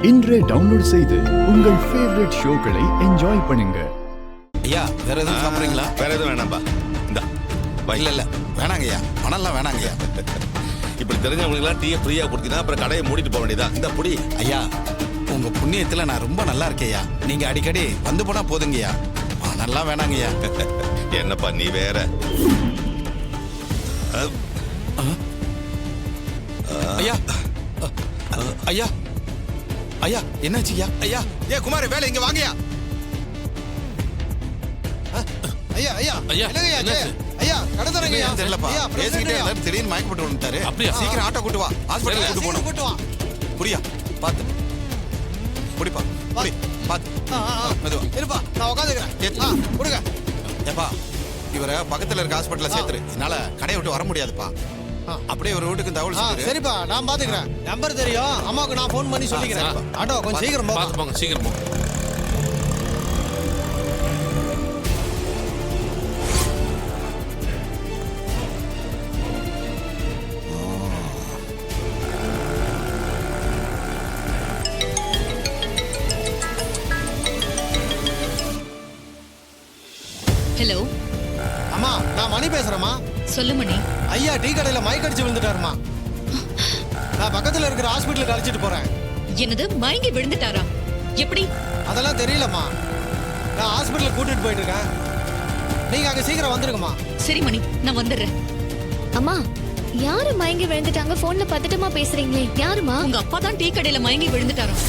இன்றே டவுன்லோட் செய்து உங்கள் ஃபேவரட் ஷோக்களை என்ஜாய் பண்ணுங்க. ஐயா வேற எதுவும் சாப்பிட்றீங்களா? வேற எதுவும் வேணாம்பா. இந்தா இல்ல வேணாங்கய்யா, பணம்லாம் வேணாங்கய்யா. இப்படி தெரிஞ்சவங்களுக்குலாம் டீயை ஃப்ரீயா கொடுத்தீங்கன்னா அப்புறம் கடையை மூடிட்டு போக வேண்டியதா. இந்த புடி. ஐயா உங்க புண்ணியத்துல நான் ரொம்ப நல்லா இருக்கேயா. நீங்க அடிக்கடி வந்து போனா போதுங்கய்யா, பணம்லாம் வேணாங்கய்யா. என்னப்பா நீ வேற. ஐயா ஐயா ஐயா என்னாச்சுயா? ஐயா ஏ குமார் வேலை இங்க வாங்கய்யா. ஐயா ஐயா ஐயா, என்னங்கய்யா என்னாச்சு? ஐயா கடை தரங்கய்யா. தெரியலப்பா, பேசிக்கிட்டே இருந்தாரு, திடீர்னு மயக்க போட்டு வந்துட்டாரு. அப்படியா? சீக்கிரம் ஆட்டோ கூட்டு வா, ஹாஸ்பிட்டல் கூட்டு போகணும். கூட்டு வா. புரியா பாத்து புடிப்பா, புடி பாத்து மெதுவா இருப்பா, நான் உட்காந்துக்கிறேன். கொடுங்க. ஏப்பா இவரை பக்கத்துல இருக்க ஹாஸ்பிட்டல்ல சேர்த்துரு, என்னால கடையை விட்டு வர முடியாதுப்பா. அப்படியே ஒரு வீட்டுக்கு தகவல் சொல்லிரு. சரிப்பா, நான் பாத்துக்கிறேன். நம்பர் தெரியும், அம்மாவுக்கு நான் ஃபோன் பண்ணி சொல்லிக்கிறேன். ஆட்டோ கொஞ்சம் சீக்கிரம் பார்த்து போங்க, சீக்கிரம் போங்க. ஹலோ அம்மா, நான் மணி பேசுறேம்மா. சொல்லு மணி. ஐயா டீ கடையில மயக்கடிச்சு விழுந்துட்டாருமா. நான் பக்கத்துல இருக்கிற ஹாஸ்பிட்டலுக்கு அழைச்சிட்டு போறேன். என்னது, மயங்கி விழுந்துட்டாரா? எப்படி? அதெல்லாம் தெரியலம்மா, நான் ஹாஸ்பிட்டலுக்கு கூட்டிட்டு போயிட்டு இருக்கேன். நீங்க அங்க சீக்கிரம் வந்துருங்கம்மா. சரி மணி, நான் வந்துடுறேன். அம்மா, யாரு மயங்கி விழுந்துட்டாங்க? போன்ல பதட்டமா பேசுறீங்களே, யாருமா? உங்க அப்பா தான் டீ கடையில மயங்கி விழுந்துட்டாராம்.